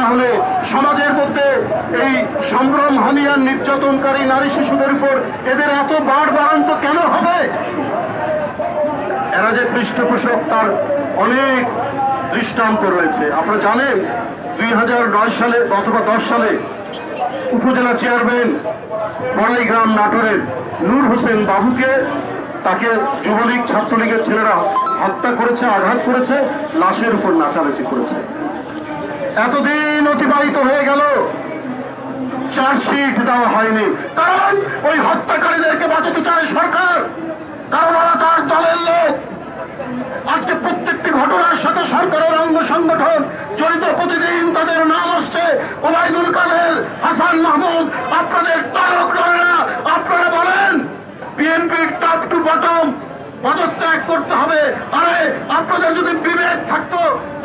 না হলে সমাজের মধ্যে এই সম্ভ্রম হানিয়ার নির্যাতনকারী নারী শিশুদের উপর এদের এত বাড়ন্ত কেন হবে? এরা যে পৃষ্ঠপোষক তার অনেক দৃষ্টান্ত রয়েছে। আপনারা জানেন 2009 সালে অথবা 10 সালে উপজেলা চেয়ারম্যান বড়াইগ্রাম নাটোরের নূর হোসেন বাবুকে তাকে যুবলীগ ছাত্রলীগের ছেলেরা হত্যা করেছে, আঘাত করেছে, লাশের উপর নাচানাচি করেছে। এতদিন অতিবাহিত হয়ে গেল, চার্জশিট দেওয়া হয়নি, কারণ ওই হত্যাকারীদেরকে বাঁচাতে চায় সরকার, কারণ ওরা তার দলের লোক। আজকে প্রত্যেকটি ঘটনার সাথে সরকারের অঙ্গ সংগঠন জড়িত, প্রতিদিন তাদের নাম আসছে। ওবায়দুল কাদের, হাসান মাহমুদ, আপনাদের তারক নয় না। আপনারা বলেন বিএনপির টপ টু বটম পদত্যাগ করতে হবে। আরে আপনাদের যদি বিবেক থাকতো,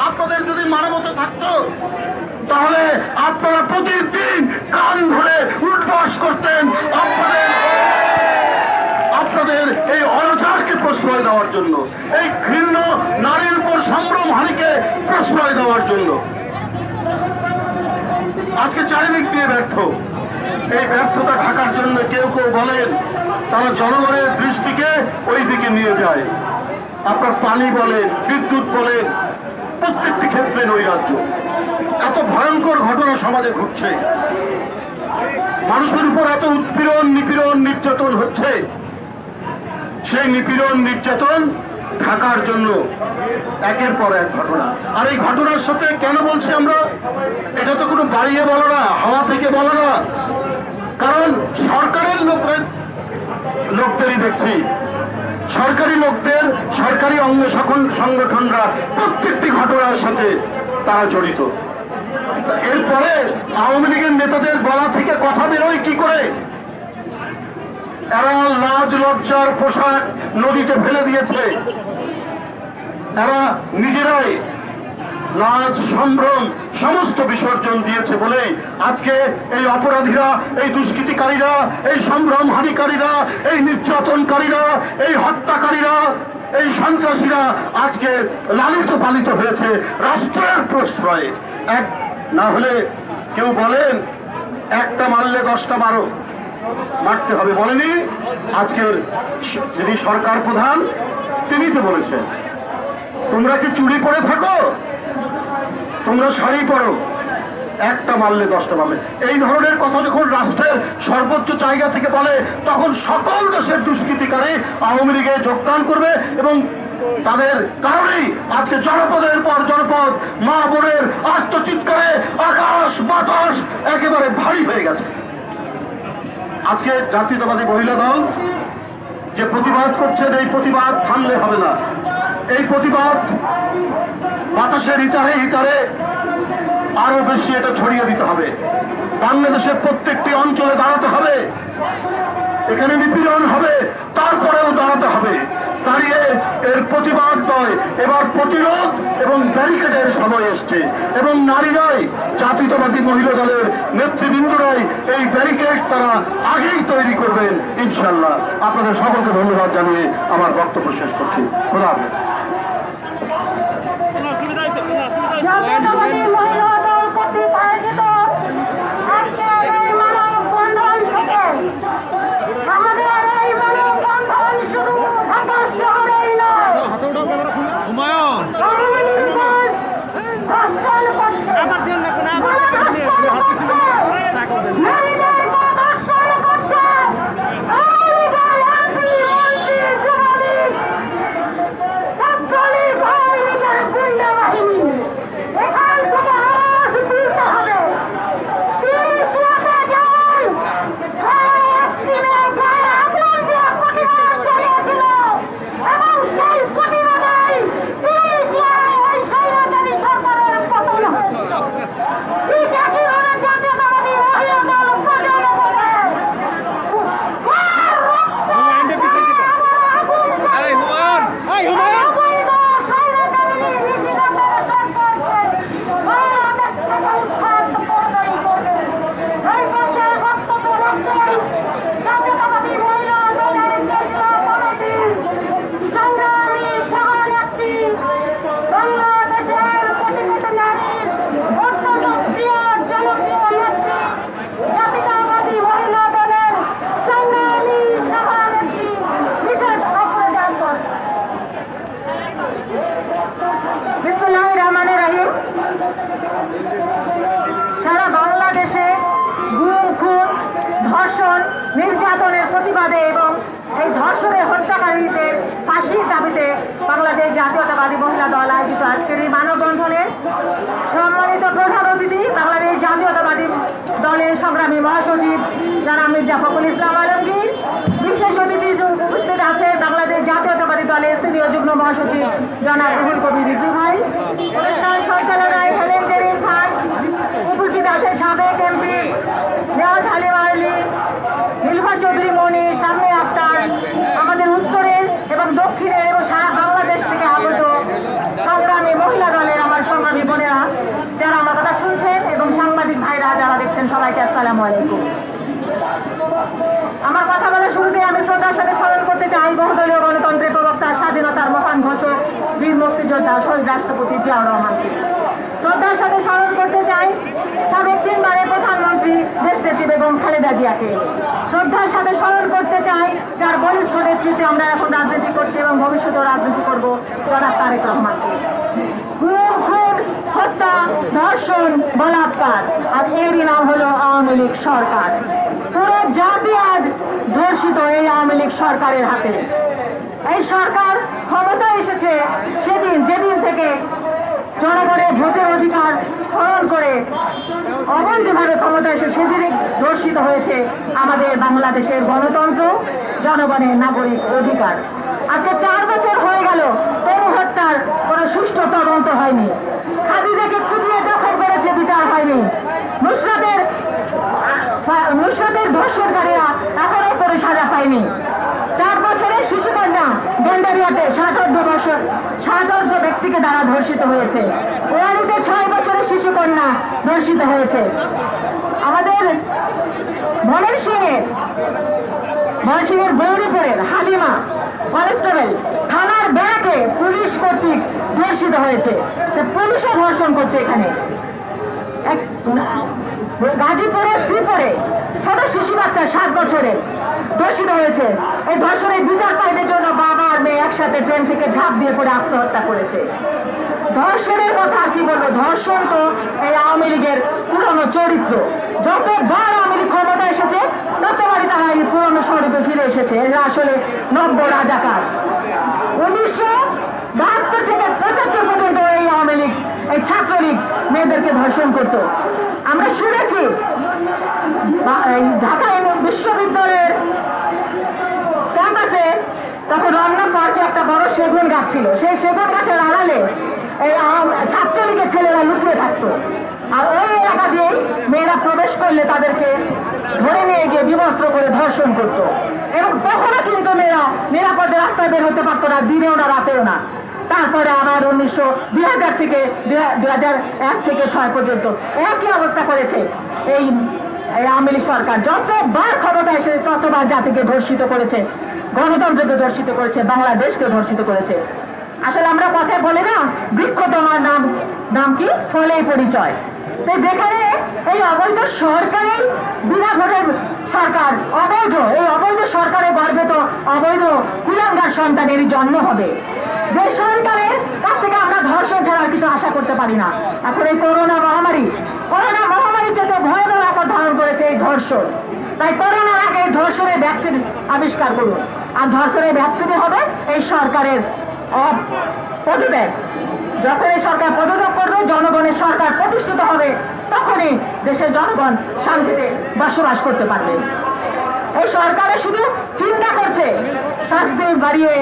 আপনাদের যদি মানবতা থাকতো, তাহলে আপনারা প্রতিদিন কান ধরে উঠবাস করতেন আপনাদের এই অনাচারকে প্রশ্রয় দেওয়ার জন্য, এই ঘৃণ্য নারীর উপর সম্ভ্রম হানিকে প্রশ্রয় দেওয়ার জন্য। আজকে চারিদিক দিয়ে ব্যর্থ। এই ব্যর্থতা ঢাকার জন্য কেউ কেউ বলেন তারা জনগণের দৃষ্টিকে ওই দিকে নিয়ে যায়। আপনার পানি বলেন, বিদ্যুৎ বলেন, প্রত্যেকটি ক্ষেত্রে নৈরাজ্য। এত ভয়ঙ্কর ঘটনা সমাজে ঘটছে, মানুষের উপর এত উৎপীড়ন, নিপীড়ন, নির্যাতন হচ্ছে। সেই নিপীড়ন, নির্যাতন ঢাকার জন্য একের পর এক ঘটনা। আর এই ঘটনার সাথে কেন বলছি আমরা, এটা তো কোনো বাড়িয়ে বলো না, হাওয়া থেকে বলো না, কারণ সরকারের লোকদেরই দেখছি, সরকারি লোকদের, সরকারি অঙ্গ সংগঠনরা প্রত্যেকটি ঘটনার সাথে তারা জড়িত। এরপরে আওয়ামী লীগের নেতাদের গলা থেকে কথা বেরোয় কি করে? এরা লাজ লজ্জার পোশাক নদীতে ফেলে দিয়েছে। এরা নিজেরাই লাজ সম্ভ্রম সমস্ত বিসর্জন দিয়েছে বলে আজকে এই অপরাধীরা, এই দুষ্কৃতিকারীরা, এই সম্ভ্রম হানিকারীরা, এই নির্যাতনকারীরা, এই হত্যাকারীরা, এই সন্ত্রাসীরা আজকে লালিত পালিত হয়েছে রাষ্ট্রের প্রশ্রয়ে। এক না হলে কেউ বলেন একটা মারলে 10টা মারো, মারতে হবে বলেনি? আজকের যিনি সরকার প্রধান তিনি তো বলেছেন তোমরা কি চুরি পরে থাকো, তোমরা শাড়ি পরো, একটা মারলে 10টা মারলে। এই ধরনের কথা যখন রাষ্ট্রের সর্বোচ্চ জায়গা থেকে বলে, তখন সকল দেশের দুষ্কৃতিকারী আওয়ামী লীগে যোগদান করবে এবং তাদের কারণেই আজকে জনপদের পর জনপদ মা বোনের আত্মচিৎকারে আকাশ বাতাস একেবারে ভারী হয়ে গেছে। আজকে জাতীয়তাবাদী মহিলা দল যে প্রতিবাদ করছেন, এই প্রতিবাদ থামলে হবে না। এই প্রতিবাদ বাতাসের ইতারে ইতারে আরো বেশি এটা ছড়িয়ে দিতে হবে। বাংলাদেশের প্রত্যেকটি অঞ্চলে দাঁড়াতে হবে। এখানে নিপীড়ন হবে, তারপরেও দাঁড়াতে হবে। দাঁড়িয়ে এর প্রতিবাদ নয়, এবার প্রতিরোধ এবং ব্যারিকেডের সময় এসছে এবং নারীরাই, জাতীয়তাবাদী মহিলা দলের নেতৃবৃন্দরাই এই ব্যারিকেড তারা আগেই তৈরি করবেন ইনশাল্লাহ। আপনাদের সকলকে ধন্যবাদ জানিয়ে আমার বক্তব্য শেষ করছি। খোদা হাফেজ। এখান থেকে নির্যাতনের প্রতিবাদে এবং এই ধর্ষণের হত্যাকারীদের ফাঁসির দাবিতে বাংলাদেশ জাতীয়তাবাদী মহিলা দল আয়োজিত আজকের এই মানববন্ধনের সম্মানিত প্রধান অতিথি বাংলাদেশ জাতীয়তাবাদী দলের সংগ্রামী মহাসচিব জনাব মির্জা ফখরুল ইসলাম আলমগীর, বিশেষ অতিথি উপস্থিত আছে বাংলাদেশ জাতীয়তাবাদী দলের সিনিয়র যুগ্ম মহাসচিব জনাব রুহুল কবির রিজভী ভাই, অনুষ্ঠান সঞ্চালনায় হেলেন জেরিন খান, উপস্থিত আছে সাবেক এমপি নেওয়াজ হালিমা আলী, নীলফা চৌধুরী মনি, সামনে আক্তার, আমাদের উত্তরের এবং দক্ষিণের এবং সারা বাংলাদেশ থেকে আগত সংগ্রামী মহিলা দলের আমার সংগ্রামী বোনেরা যারা আমার কথা শুনছেন এবং সাংবাদিক ভাইরা যারা দেখছেন, সবাইকে আসসালামু আলাইকুম। আমার কথা বলার শুরুতে আমি শ্রদ্ধার সাথে স্মরণ করতে চাই বহুদলীয় গণতন্ত্রের প্রবক্তা, স্বাধীনতার মহান ঘোষক, বীর মুক্তিযোদ্ধা শহীদ রাষ্ট্রপতি জিয়াউর রহমানকে। শ্রদ্ধার সাথে স্মরণ করতে চাই সাবেক 3 বারের প্রধানমন্ত্রী দেশনেত্রী বেগম খালেদা জিয়াকে। শ্রদ্ধার সাথে স্মরণ করতে চাই যার বলিষ্ঠ নেতৃত্বে আমরা এখন রাজনীতি করছি এবং ভবিষ্যতেও রাজনীতি করব, জনাব তারেক রহমানকে। খুন, হত্যা, ধর্ষণ, বলাৎকার, আর এরই নাম হলো আওয়ামী লীগ সরকার। পুরো জাতি আজ ধর্ষিত এই আওয়ামী লীগ সরকারের হাতে। এই সরকার ক্ষমতা এসেছে যেদিন থেকে জনগণের ভোটের অধিকার হরণ করে অবৈধভাবে ক্ষমতা এসে সেদিনই ধর্ষিত হয়েছে আমাদের বাংলাদেশের গণতন্ত্র, জনগণের নাগরিক অধিকার। আজকে 4 বছর হয়ে গেল তনু হত্যার কোনো সুষ্ঠু তদন্ত হয়নি। খাদিজাকে খুঁজিয়ে দখল করেছে, বিচার হয়নি। নুসরাতের ধর্ষণকারীরা এখনো করে সাজা পায়নি। 4 বছরের শিশুকন্যা গন্ডারিয়াতে 67 ব্যক্তিকে দ্বারা ধর্ষিত হয়েছে। ওয়ারিতে 6 বছরের শিশুকন্যা ধর্ষিত হয়েছে। আমাদের ময়মনসিংহের গৌরীপুরের হালিমা কনস্টেবল থানার ব্যারাকে পুলিশ কর্তৃক ধর্ষিত হয়েছে। পুলিশও ধর্ষণ করছে এখানে। গাজীপুরের শ্রীপুরে ছোট শিশু বাচ্চা 7 বছরের ধর্ষিত হয়েছে। এই ধর্ষণের বিচার পাইতে জন্য বাবা আর মেয়ে একসাথে ট্রেন থেকে ঝাঁপ দিয়ে পড়ে আত্মহত্যা করেছে। ধর্ষণের কথা কি বলবো, ধর্ষণ তো এই আওয়ামী লীগের পুরনো চরিত্র। যতবার আওয়ামী লীগ ক্ষমতা এসেছে ততবারই তারা এই পুরনো স্বরূপে ফিরে এসেছে। এরা আসলে নব্য রাজাকার। 1972 থেকে 75 পর্যন্ত এই আওয়ামী লীগ, এই ছাত্রলীগ মেয়েদেরকে ধর্ষণ করত। আমরা শুনেছি ঢাকা বিশ্ববিদ্যালয়ের ক্যাম্পাসে তখন রমনা পার্কে একটা বড় সেগুন গাছ ছিল। সেই সেগুন গাছের আড়ালে এই ছাত্রলীগের ছেলেরা লুকিয়ে থাকতো। আর ওই এলাকা দিয়ে মেয়েরা প্রবেশ করলে তাদেরকে ধরে নিয়ে গিয়ে বিবস্ত্র করে ধর্ষণ করতো। এবং তখনও কিন্তু মেয়েরা নিরাপদে রাস্তায় বের হতে পারতো না, দিনেও না রাতেও না। তারপরে আবার 2001 থেকে 6 পর্যন্ত একই অবস্থা করেছে এই আওয়ামী লীগ সরকার। যতবার ক্ষমতা এসে ততবার জাতিকে ধর্ষিত করেছে, গণতন্ত্রকে ধর্ষিত করেছে, বাংলাদেশকে ধর্ষিত করেছে। আসলে আমরা কথায় বলি না, বৃক্ষ তোমার নাম কি, ফলেই পরিচয়। তো যেখানে এই অবৈধ সরকারের বিনা ভোটের সরকার, এই অবৈধ সরকারের গর্ভে তো অবৈধ কুলাঙ্গার সন্তানেরই জন্ম হবে। যে সরকারের কাছ থেকে আমরা ধর্ষণ ছাড়া কিছু আশা করতে পারি না। এখন এই করোনা মহামারী চেয়ে ভয়াবহ আকার ধারণ করেছে এই ধর্ষণ। তাই করোনার আগে ধর্ষণের ভ্যাকসিন আবিষ্কার করুন। আর ধর্ষণের ভ্যাকসিনই হবে এই সরকারের পদত্যাগ। যখন এই সরকার পদত্যাগ করবে, জনগণের সরকার প্রতিষ্ঠিত হবে, তখনই দেশের জনগণ শান্তিতে বসবাস করতে পারবে। এই সরকারে শুধু চিন্তা করছে শাস্তি বাড়িয়ে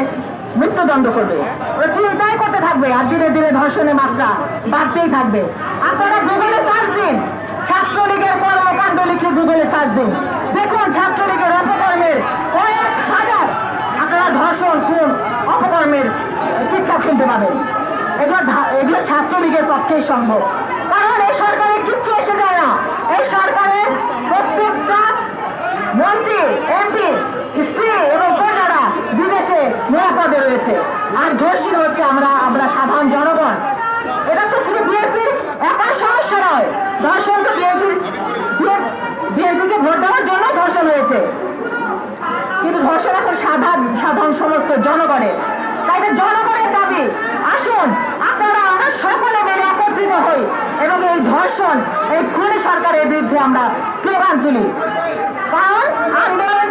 মৃত্যুদণ্ড করবে, ওরা চিন্তাই করতে থাকবে। আর ধীরে ধীরে ধর্ষণের মাত্রা বাড়তেই থাকবে। আপনারা গুগলে সার্চ দিন, ছাত্রলীগের কর্মকাণ্ড লিখে গুগলে সার্চ দিন, দেখুন ছাত্রলীগের অপকর্মের কয়েক হাজার আপনারা ধর্ষণ, খুন, অপকর্মের কিচ্ছা শুনতে পাবেন। এগুলো ছাত্রলীগের পক্ষেই সম্ভব। কারণ এই সরকারের কিচ্ছু এসে যায় না। এই সরকারের প্রত্যেকটা মন্ত্রী, এমপি, স্ত্রী এবং কন্যারা বিদেশে নিরাপদে রয়েছে। আর ধর্ষিত হচ্ছে আমরা সাধারণ জনগণ। এটা তো শুধু বিএনপির একার সমস্যা নয়, ধর্ষণ তো বিএনপিকে ভোট দেওয়ার জন্য ধর্ষণ হয়েছে, কিন্তু ধর্ষণ এখন সাধারণ সমস্ত জনগণের। তাই জনগণের দাবি, আসুন আপনারা আমরা সকলে মিলে একত্রিত হই এবং এই ধর্ষণ, এই খুনি সরকারের বিরুদ্ধে আমরা স্লোগান তুলি। কারণ আন্দোলন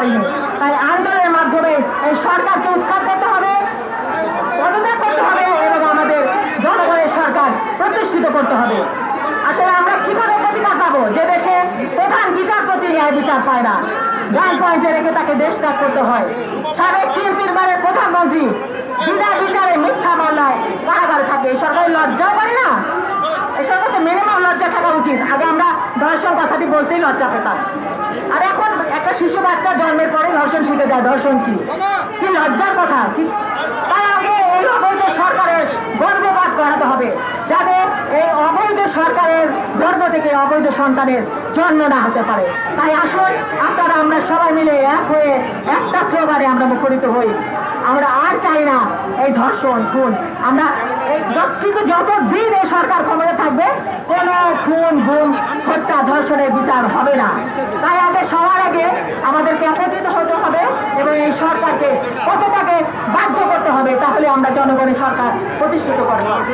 পারিনি। তাই আন্দোলনের মাধ্যমে এই সরকারকে উৎখাত করতে হবে, পদত্যাগ করতে হবে এবং আমাদের জনগণের সরকার প্রতিষ্ঠিত করতে হবে। আসলে আমরা কিভাবে প্রতিকার পাবো যে দেশে প্রধান বিচারপতি ন্যায় বিচার পায় না, গান পয়েন্টে রেখে তাকে দেশ ত্যাগ করতে হয়। সাবেক 3 বারের প্রধানমন্ত্রী বিনা বিচারে মিথ্যা মামলায় কারাগারে থাকে। এই সরকারের লজ্জাও করে না, এই সরকারকে মিনিমাম লজ্জা থাকা উচিত। আগে আমরা ধর্ষণ কথাটি বলতেই লজ্জা পেতাম, আর এখন একটা শিশু বাচ্চা জন্মের পরে ধর্ষণ শিখে যায়। ধর্ষণ কি কি লজ্জার কথা! তাই আগে এই অবৈধ সরকারের গর্ভপাত করাতে হবে, যাতে এই অবৈধ সরকারের গর্ভ থেকে অবৈধ সন্তানের জন্ম না হতে পারে। তাই আসুন আপনারা আমরা সবাই মিলে এক হয়ে একটা স্লোগানে আমরা মুখরিত হই। আমরা আর চাই না এই ধর্ষণ খুন। আমরা কিন্তু যতদিন এই সরকার ক্ষমতা থাকবে কোন খুন গুম হত্যা ধর্ষণের বিচার হবে না। তাই আগে সবার আগে আমাদেরকে একত্রিত হতে হবে এবং এই সরকারকে কতটাকে বাধ্য করতে হবে, তাহলে আমরা জনগণের সরকার প্রতিষ্ঠিত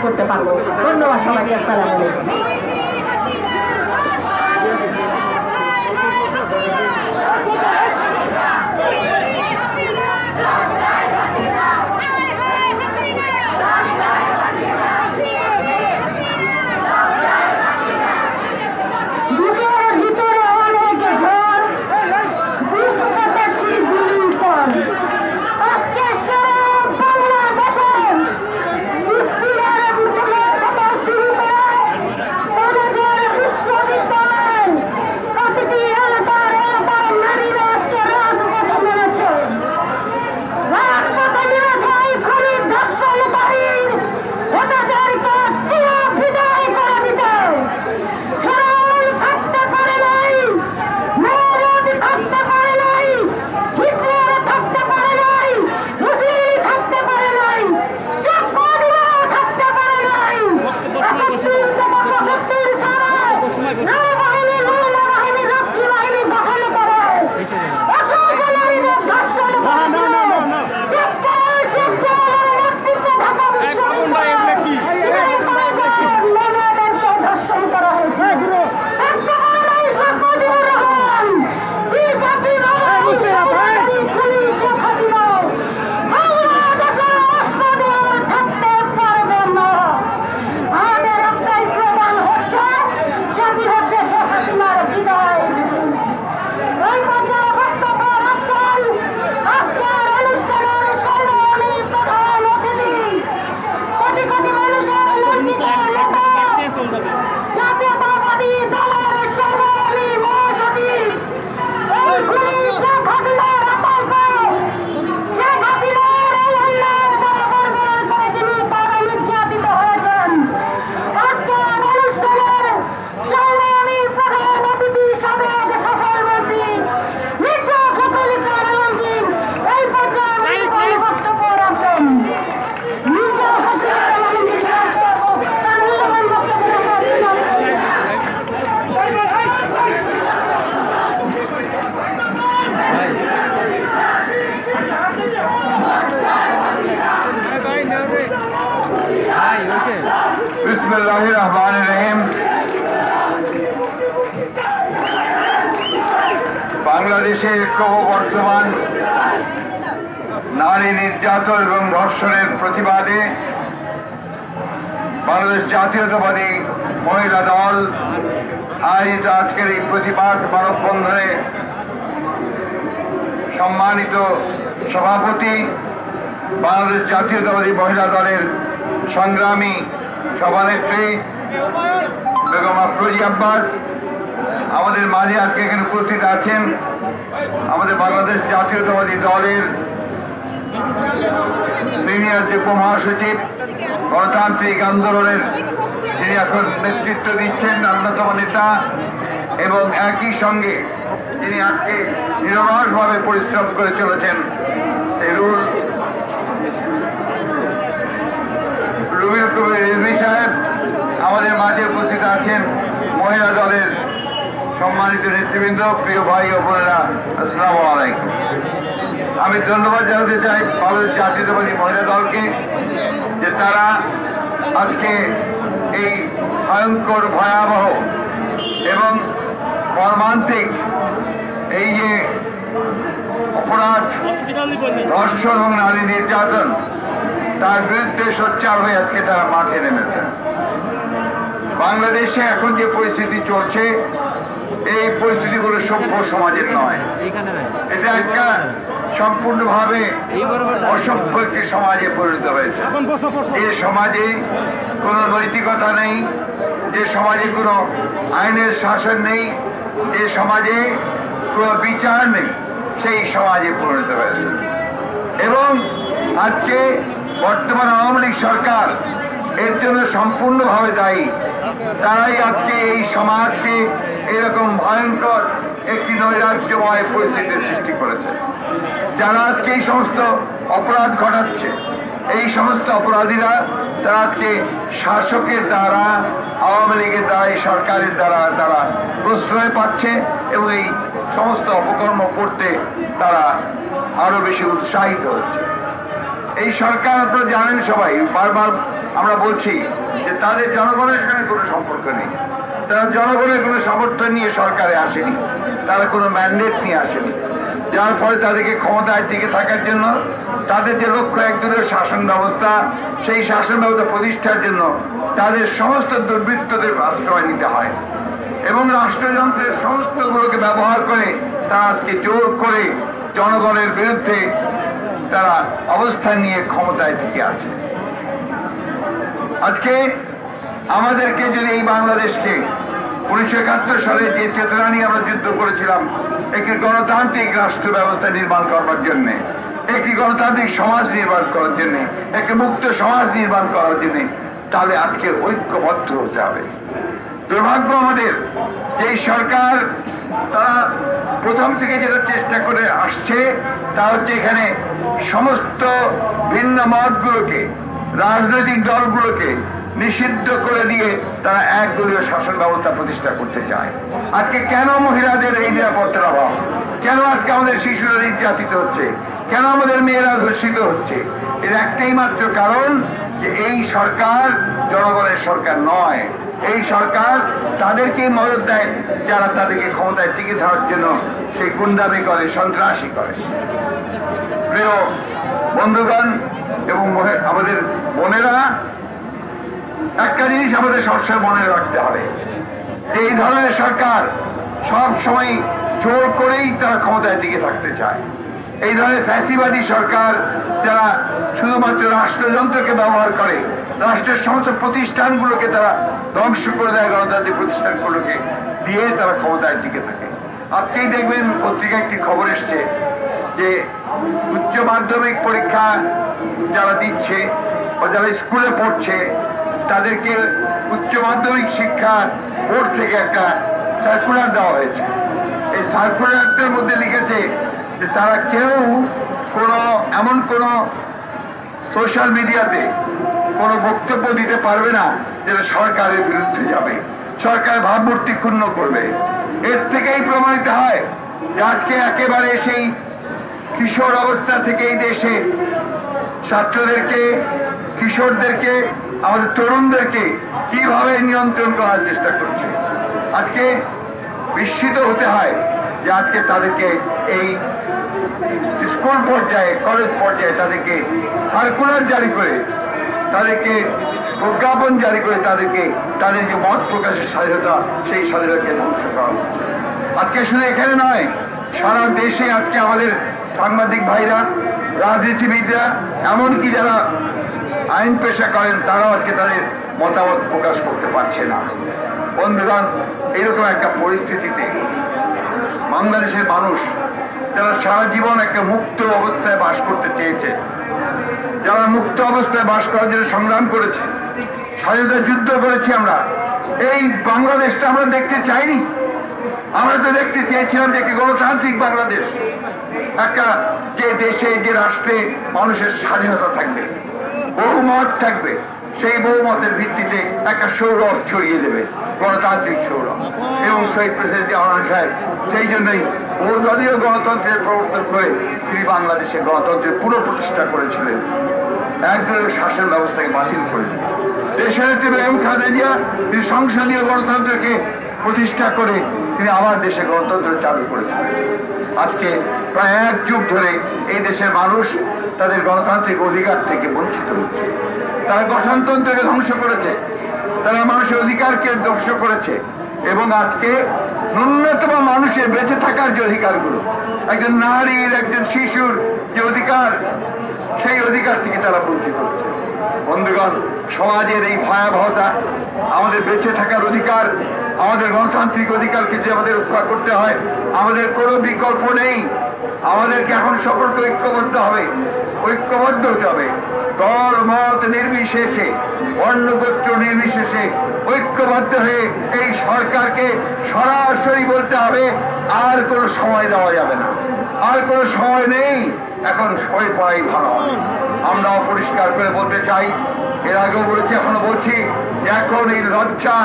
করতে পারবো। ধন্যবাদ সবাইকে। আসসালামু আলাইকুম। বিসমিল্লাহির রহমানির রহিম। বাংলাদেশের ক্রমবর্ধমান নারী নির্যাতন এবং ধর্ষণের প্রতিবাদে বাংলাদেশ জাতীয়তাবাদী মহিলা দল আয়োজিত আজকের এই প্রতিবাদ মানববন্ধনে সম্মানিত সভাপতি বাংলাদেশ জাতীয়তাবাদী মহিলা দলের সংগ্রামী সভানেত্রী বেগম আফরোজা আব্বাস আমাদের মাঝে আজকে এখানে উপস্থিত আছেন। আমাদের বাংলাদেশ জাতীয়তাবাদী দলের সিনিয়র যুগ্ম মহাসচিব, গণতান্ত্রিক আন্দোলনের যিনি এখন নেতৃত্ব দিচ্ছেন অন্যতম নেতা, এবং একই সঙ্গে যিনি আজকে নিরলসভাবে পরিশ্রম করে চলেছেন রুবিউল কবির রিজভী সাহেব। আমাদের মাঝে উপস্থিত আছেন মহিলা দলের সম্মানিত নেতৃবৃন্দ, প্রিয় ভাই ও বোনেরা, আসসালামু আলাইকুম। আমি ধন্যবাদ জানাতে চাই বাংলাদেশ জাতীয়তাবাদী মহিলা দলকে যে তারা আজকে এই ভয়ঙ্কর ভয়াবহ এবং মর্মান্তিক এই যে অপরাধ, ধর্ষণ এবং নারী নির্যাতন, তার বিরুদ্ধে সোচ্চার হয়ে আজকে তারা মাঠে নেমেছে। বাংলাদেশে এখন যে পরিস্থিতি চলছে, এই পরিস্থিতিগুলো সভ্য সমাজের নয়। এটা একটা সম্পূর্ণভাবে অসভ্য একটি সমাজে পরিণত হয়েছে। যে সমাজে কোনো নৈতিকতা নেই, যে সমাজে কোনো আইনের শাসন নেই, যে সমাজে কোনো বিচার নেই, সেই সমাজে পরিণত হয়েছে। এবং আজকে বর্তমান আওয়ামী লীগ সরকার এর জন্য সম্পূর্ণভাবে দায়ী। তারাই আজকে এই সমাজকে এরকম ভয়ঙ্কর একটি নৈরাজ্যময় পরিস্থিতির সৃষ্টি করেছে। যারা আজকে এই সমস্ত অপরাধ ঘটাচ্ছে, এই সমস্ত অপরাধীরা তারা আজকে শাসকের দ্বারা, আওয়ামী লীগের দ্বারা, এই সরকারের দ্বারা তারা প্রশ্রয় পাচ্ছে এবং এই সমস্ত অপকর্ম করতে তারা আরো বেশি উৎসাহিত হচ্ছে। এই সরকার আপনারা জানেন, সবাই বারবার আমরা বলছি যে তাদের জনগণের সঙ্গে কোনো সম্পর্ক নেই। তারা জনগণের কোনো সমর্থন নিয়ে সরকারে আসেনি, তারা কোনো ম্যান্ডেট নিয়ে আসেনি, যার ফলে তাদেরকে ক্ষমতায় টিকে থাকার জন্য তাদের যে লক্ষ্য একদলীয় শাসন ব্যবস্থা, সেই শাসন ব্যবস্থা প্রতিষ্ঠার জন্য তাদের সমস্ত দুর্বৃত্তদের আশ্রয় নিতে হয় এবং রাষ্ট্রযন্ত্রের সমস্তগুলোকে ব্যবহার করে তারা আজকে জোর করে জনগণের বিরুদ্ধে তারা অবস্থান নিয়ে ক্ষমতায় টিকে আছে। আজকে আমাদেরকে যদি এই বাংলাদেশকে 1971 সালে যে চেতনা নিয়ে আমরা যুদ্ধ করেছিলাম, একটি গণতান্ত্রিক রাষ্ট্র ব্যবস্থা নির্মাণ করবার জন্য, একটি গণতান্ত্রিক সমাজ নির্মাণ করার জন্য, একটি মুক্ত সমাজ নির্মাণ করার জন্য, তাহলে আজকে ঐক্যবদ্ধ হতে হবে। দুর্ভাগ্য আমাদের যে সরকার তারা প্রথম থেকে যেটা চেষ্টা করে আসছে তা হচ্ছে এখানে সমস্ত ভিন্ন মতগুলোকে, রাজনৈতিক দলগুলোকে নিষিদ্ধ করে দিয়ে তারা একদলীয় শাসন ব্যবস্থা প্রতিষ্ঠা করতে চায়। আজকে কেন মহিলাদের এই নিরাপত্তার অভাব, কেন আজকে আমাদের শিশুরা নির্যাতিত হচ্ছে, কেন আমাদের মেয়েরা ধর্ষিত হচ্ছে, এর একটাই মাত্র কারণ যে এই সরকার জনগণের সরকার নয়। এই সরকার তাদেরকেই মদত দেয় যারা তাদেরকে ক্ষমতায় টিকে থাকার জন্য সেই গুন্ডামি করে, সন্ত্রাসী করে। প্রিয় বন্ধুগণ এবং আমাদের বোনেরা, একটা জিনিস আমাদের সবসময় মনে রাখতে হবে, এই ধরনের সরকার সব সময় জোর করেই তারা ক্ষমতায় টিকে থাকতে চায়। এই ধরনের ফ্যাসিবাদী সরকার যারা শুধুমাত্র রাষ্ট্রযন্ত্রকে ব্যবহার করে, রাষ্ট্রের সমস্ত প্রতিষ্ঠানগুলোকে তারা ধ্বংস করে দেয়, গণতান্ত্রিক প্রতিষ্ঠানগুলোকে দিয়ে তারা ক্ষমতায় টিকে থাকে। আজকেই দেখবেন পত্রিকায় একটি খবর এসছে যে উচ্চ মাধ্যমিক পরীক্ষা যারা দিচ্ছে বা যারা স্কুলে পড়ছে তাদেরকে উচ্চ মাধ্যমিক শিক্ষা বোর্ড থেকে একটা সার্কুলার দেওয়া হয়েছে। এই সার্কুলারটার মধ্যে লিখেছে যে তারা কেউ এমন কোনো সোশ্যাল মিডিয়াতে কোনো বক্তব্য দিতে পারবে না যেটা সরকারের বিরুদ্ধে যাবে, সরকার ভাবমূর্তি ক্ষুণ্ণ করবে। এর থেকেই প্রমাণিত হয় যে আজকে একেবারে সেই কিশোর অবস্থা থেকে এই দেশে ছাত্রদেরকে, কিশোরদেরকে, আমাদের তরুণদেরকে কিভাবে নিয়ন্ত্রণ করার চেষ্টা করছে। আজকে বিস্মিত হতে হয় যে আজকে তাদেরকে এই স্কুল পর্যায়ে, কলেজ পর্যায়ে তাদেরকে সার্কুলার জারি করে, তাদেরকে প্রজ্ঞাপন জারি করে তাদেরকে তাদের যে মত প্রকাশের স্বাধীনতা, সেই স্বাধীনতাকে ধ্বংস করা হচ্ছে। আজকে শুধু এখানে নয়, সারা দেশে আজকে আমাদের সাংবাদিক ভাইরা, রাজনীতিবিদরা, এমনকি যারা আইন পেশা করেন তারাও আজকে তাদের মতামত প্রকাশ করতে পারছে না। বন্ধুগণ, এরকম একটা পরিস্থিতিতে বাংলাদেশের মানুষ যারা সারা জীবন একটা মুক্ত অবস্থায় বাস করতে চেয়েছে, যারা মুক্ত অবস্থায় বাস করার জন্য সংগ্রাম করেছে, স্বাধীনতা যুদ্ধ করেছি, আমরা এই বাংলাদেশটা আমরা দেখতে চাইনি। আমরা তো দেখতে চেয়েছিলাম যে একটি গণতান্ত্রিক বাংলাদেশ, একটা যে দেশে, যে রাষ্ট্রে মানুষের স্বাধীনতা থাকবে, বহুমত থাকবে, সেই বহুমতের ভিত্তিতে একটা সৌরভ ছড়িয়ে দেবে, গণতান্ত্রিক সৌরভ। এবং শহীদ প্রেসিডেন্ট জিয়াউর সাহেব সেই জন্যই বহুদলীয় গণতন্ত্রের প্রবর্তন করে তিনি বাংলাদেশে গণতন্ত্রের পুরো প্রতিষ্ঠা করেছিলেন, একদলীয় শাসন ব্যবস্থাকে বাতিল করে দেশের বেগম খালেদা জিয়া তিনি সংসদীয় গণতন্ত্রকে প্রতিষ্ঠা করে তিনি আবার দেশে গণতন্ত্র চালু করেছেন। আজকে প্রায় 1 যুগ ধরে এই দেশের মানুষ তাদের গণতান্ত্রিক অধিকার থেকে বঞ্চিত হচ্ছে। তারা গঠনতন্ত্রকে ধ্বংস করেছে, তারা মানুষের অধিকারকে ধ্বংস করেছে, এবং আজকে ন্যূনতম মানুষের বেঁচে থাকার যে অধিকারগুলো, একজন নারীর, একজন শিশুর যে অধিকার, সেই অধিকার থেকে তারা বঞ্চিত হচ্ছে। বন্ধুগণ, সমাজের এই ভয়াবহতা, আমাদের বেঁচে থাকার অধিকার, আমাদের গণতান্ত্রিক অধিকারকে যে আমাদের রক্ষা করতে হয়, আমাদের কোনো বিকল্প নেই। আমাদেরকে এখন সকলকে ঐক্যবদ্ধ হতে হবে। দল মত নির্বিশেষে, বর্ণগোত্র নির্বিশেষে ঐক্যবদ্ধ হয়ে এই সরকারকে সরাসরি বলতে হবে, আর কোনো সময় দেওয়া যাবে না, আর কোনো সময় নেই, এখন সরে পড়াই ভালো হবে। আমরা পরিষ্কার করে বলতে চাই, এর আগেও বলেছি, এখনো বলছি, যে এখন এই লজ্জা,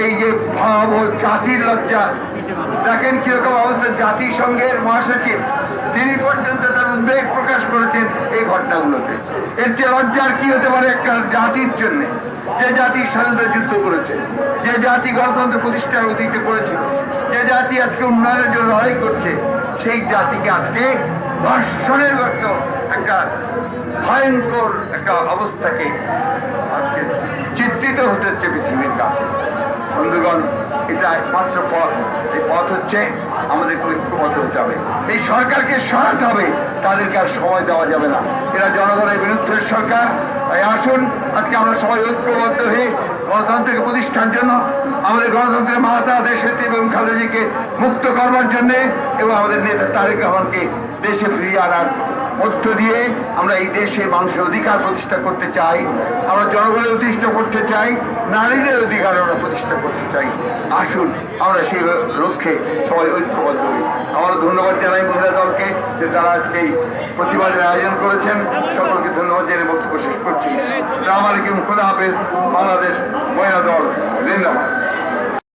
এই যে ভাব ও জাতির লজ্জা, দেখেন কিরকম অবস্থা। জাতিসংঘের মহাসচিব তিনি পর্যন্ত তার উদ্বেগ প্রকাশ করেছেন এই ঘটনাগুলোতে। এর যে লজ্জার কি হতে পারে একটা জাতির জন্য, যে জাতি স্বাধীনতা যুদ্ধ করেছে, যে জাতি গণতন্ত্র প্রতিষ্ঠার অধিকার করেছিল, যে জাতি আজকে উন্নয়নের জন্য লড়াই করছে, সেই জাতিকে আজকে ধর্ষণের একটা ভয়ঙ্কর একটা অবস্থাকে আজকে চিত্রিত হতে হচ্ছে পৃথিবীর কাছে। বন্ধুগণ, এটা একমাত্র পথ। এই পথ হচ্ছে আমাদেরকে ঐক্যবদ্ধ হতে হবে, এই সরকারকে সরাতে হবে, তাদেরকে আর সময় দেওয়া যাবে না। এরা জনগণের বিরুদ্ধের সরকার। তাই আসুন আজকে আমরা সবাই ঐক্যবদ্ধ হয়ে গণতন্ত্রকে প্রতিষ্ঠার জন্য, আমাদের গণতন্ত্রের মাতা দেশের এবং খালেদাকে মুক্ত করবার জন্য, এবং আমাদের নেতা তারেক রহমানকে দেশে ফিরিয়ে আনার মধ্য দিয়ে আমরা এই দেশে মানুষের অধিকার প্রতিষ্ঠা করতে চাই, আমরা জনগণের প্রতিষ্ঠা করতে চাই, নারীদের অধিকার আমরা প্রতিষ্ঠা করতে চাই। আসুন আমরা সেই লক্ষ্যে সবাই ঐক্যবদ্ধ হই। আমরা ধন্যবাদ জানাই মহিলা দলকে যে তারা আজকে এই প্রতিবাদের আয়োজন করেছেন। সকলকে ধন্যবাদ জানিয়ে বক্তব্য শেষ করছি। আসসালামু আলাইকুম, খোদা হাফেজ। বাংলাদেশ মহিলা দল জিন্দাবাদ।